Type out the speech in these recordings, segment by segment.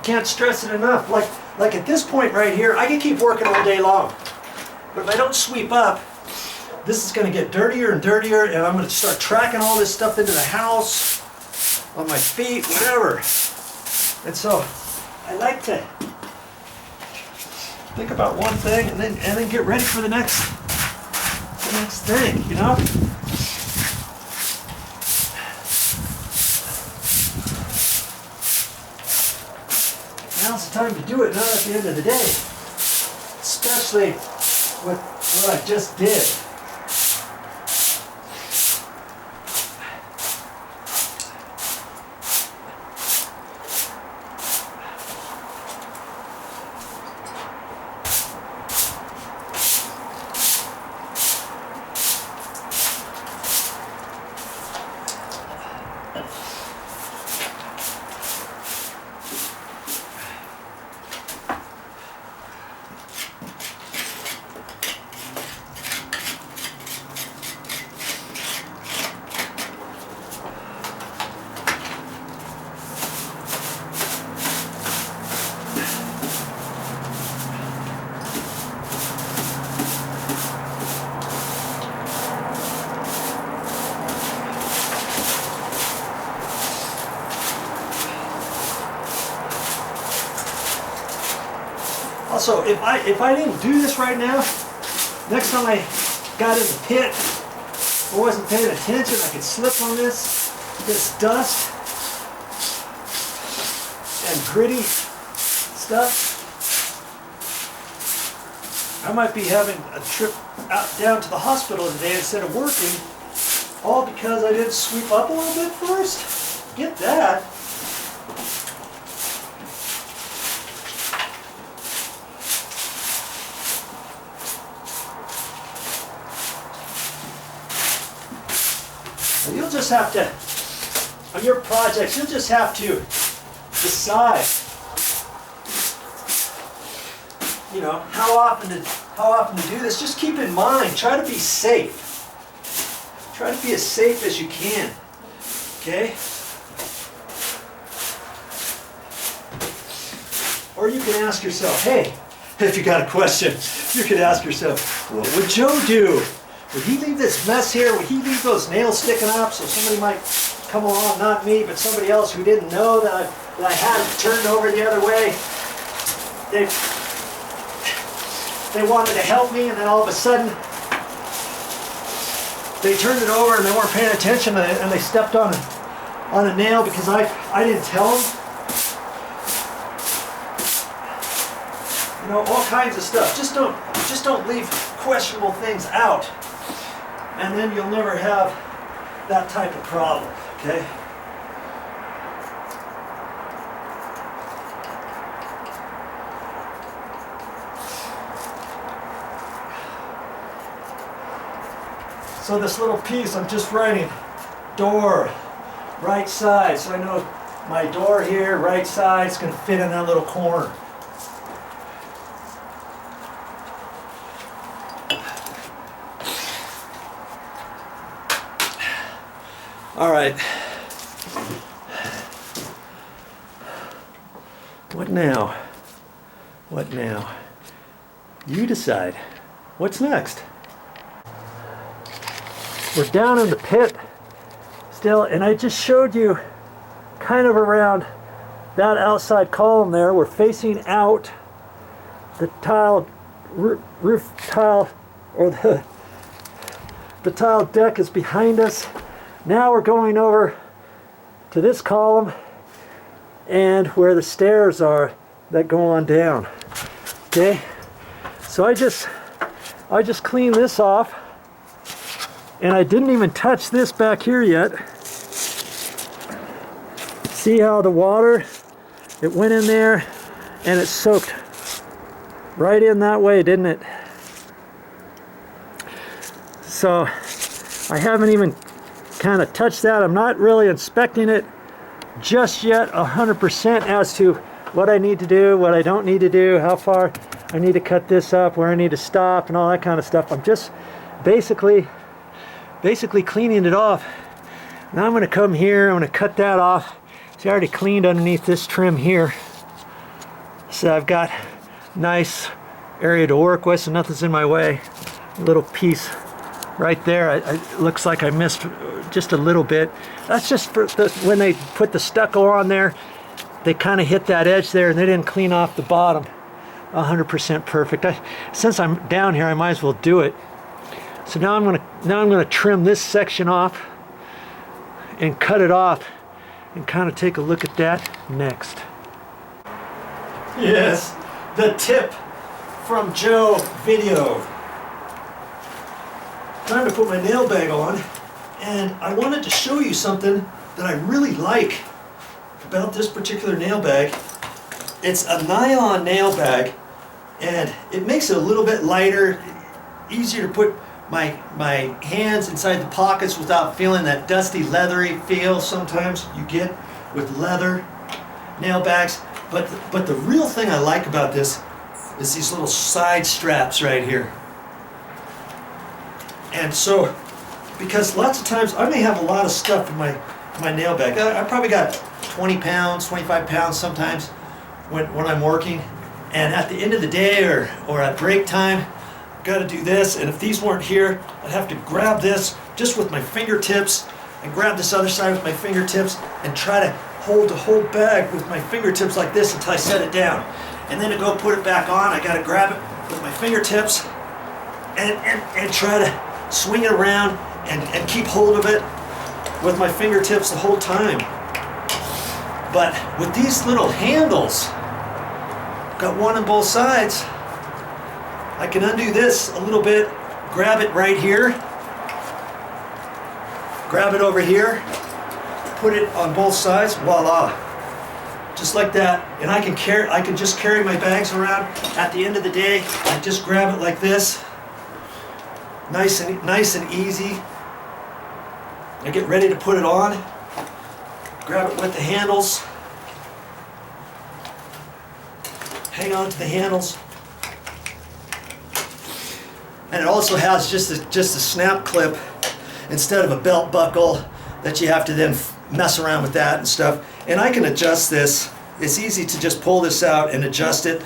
can't stress it enough. Like at this point right here, I can keep working all day long. But if I don't sweep up, this is going to get dirtier and dirtier, and I'm going to start tracking all this stuff into the house, on my feet, whatever. And so I like to think about one thing and then get ready for the next thing, you know? Now's the time to do it, not at the end of the day. Especially with what I just did. Also, if I didn't do this right now, next time I got in the pit, I wasn't paying attention, I could slip on this dust and gritty stuff. I might be having a trip out down to the hospital today instead of working, all because I didn't sweep up a little bit first. Get that. You'll just have to, on your projects, you'll just have to decide, you know, how often to do this. Just keep in mind, try to be safe. Try to be as safe as you can, okay? Or you can ask yourself, hey, if you got a question, you could ask yourself, what would Joe do? Would he leave this mess here? Would he leave those nails sticking up so somebody might come along, not me, but somebody else who didn't know that I had it turned over the other way? They wanted to help me, and then all of a sudden they turned it over and they weren't paying attention, and they stepped on a nail because I didn't tell them. You know, all kinds of stuff. Just don't leave questionable things out. And then you'll never have that type of problem, okay? So this little piece, I'm just writing door, right side. So I know my door here, right side, is going to fit in that little corner. All right. What now? What now? You decide. What's next? We're down in the pit still, and I just showed you kind of around that outside column there. We're facing out. The tile, roof tile, or the tile deck is behind us. Now we're going over to this column and where the stairs are that go on down. Okay, so I just cleaned this off, and I didn't even touch this back here yet. See how the water, it went in there and it soaked right in that way, didn't it? So I haven't even kind of touch that. I'm not really inspecting it just yet 100% as to what I need to do, what I don't need to do, how far I need to cut this up, where I need to stop, and all that kind of stuff. I'm just basically cleaning it off. Now I'm going to come here, I'm going to cut that off. See, I already cleaned underneath this trim here. So I've got nice area to work with, so nothing's in my way. A little piece right there, it looks like I missed just a little bit. That's just for when they put the stucco on there, they kind of hit that edge there and they didn't clean off the bottom 100% perfect. Since I'm down here, I might as well do it. So now I'm gonna trim this section off and cut it off and kind of take a look at that next. Yes, the tip from Joe Video. Time to put my nail bag on, and I wanted to show you something that I really like about this particular nail bag. It's a nylon nail bag, and it makes it a little bit lighter, easier to put my hands inside the pockets without feeling that dusty, leathery feel sometimes you get with leather nail bags. But the real thing I like about this is these little side straps right here. And so, because lots of times I may have a lot of stuff in my nail bag. I probably got 20 pounds, 25 pounds sometimes when I'm working. And at the end of the day or at break time, I've got to do this. And if these weren't here, I'd have to grab this just with my fingertips and grab this other side with my fingertips and try to hold the whole bag with my fingertips like this until I set it down. And then to go put it back on, I got to grab it with my fingertips and try to swing it around and keep hold of it with my fingertips the whole time. But with these little handles, got one on both sides, I can undo this a little bit, grab it right here, grab it over here, put it on both sides, voila. Just like that, and I can just carry my bags around. At the end of the day, I just grab it like this. Nice and easy. I get ready to put it on. Grab it with the handles. Hang on to the handles. And it also has just a snap clip instead of a belt buckle that you have to then mess around with that and stuff. And I can adjust this. It's easy to just pull this out and adjust it,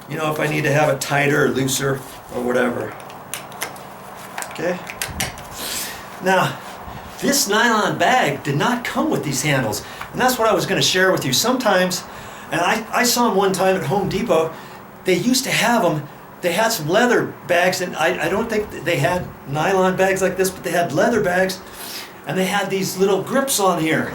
you know, if I need to have it tighter or looser or whatever. Okay. Now, this nylon bag did not come with these handles, and that's what I was going to share with you. Sometimes, and I saw them one time at Home Depot, they used to have them. They had some leather bags, and I don't think they had nylon bags like this, but they had leather bags, and they had these little grips on here.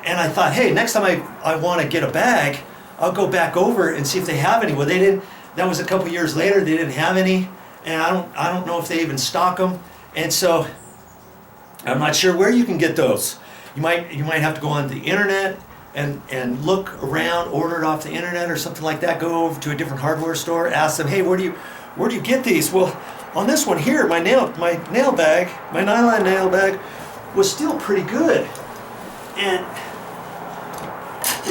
And I thought, hey, next time I want to get a bag, I'll go back over and see if they have any. Well, they didn't. That was a couple years later. They didn't have any. And I don't know if they even stock them, and so I'm not sure where you can get those. You might have to go on the internet and look around, order it off the internet or something like that. Go over to a different hardware store, ask them, hey, where do you get these? Well, on this one here, my nail bag, my nylon nail bag, was still pretty good, and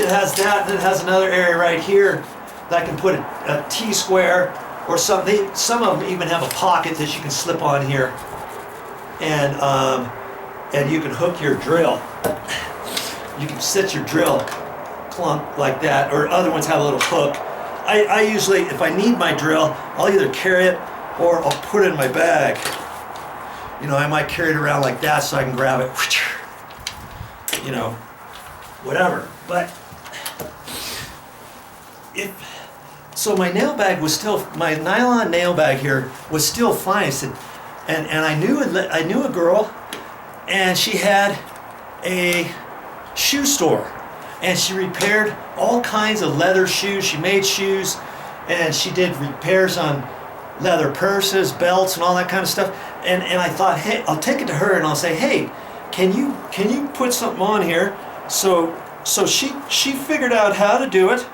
it has that. Then it has another area right here that I can put a T-square. Or some of them even have a pocket that you can slip on here, and you can hook your drill. You can set your drill plump like that, or other ones have a little hook. I usually, if I need my drill, I'll either carry it or I'll put it in my bag. You know, I might carry it around like that so I can grab it. You know, whatever. But so my nail bag was still, my nylon nail bag here was still fine. I said, and I knew a girl, and she had a shoe store, and she repaired all kinds of leather shoes. She made shoes, and she did repairs on leather purses, belts, and all that kind of stuff. And I thought, hey, I'll take it to her and I'll say, hey, can you put something on here? So she figured out how to do it.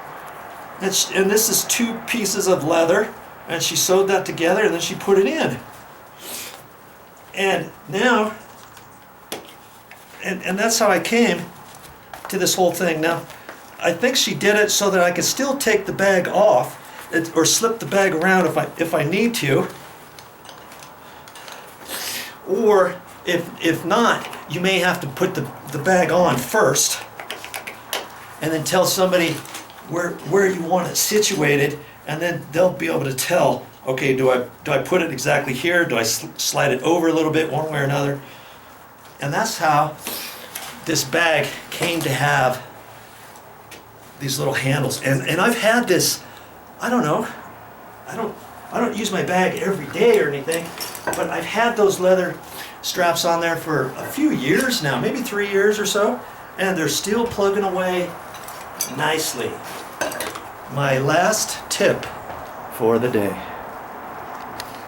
And this is 2 pieces of leather, and she sewed that together, and then she put it in. And now, and that's how I came to this whole thing. Now, I think she did it so that I could still take the bag off, or slip the bag around if I need to. Or if not, you may have to put the bag on first, and then tell somebody where you want it situated, and then they'll be able to tell, okay, do I put it exactly here? Do I slide it over a little bit one way or another? And that's how this bag came to have these little handles. And I've had this, I don't know, I don't use my bag every day or anything, but I've had those leather straps on there for a few years now, maybe 3 years or so, and they're still plugging away nicely. My last tip for the day.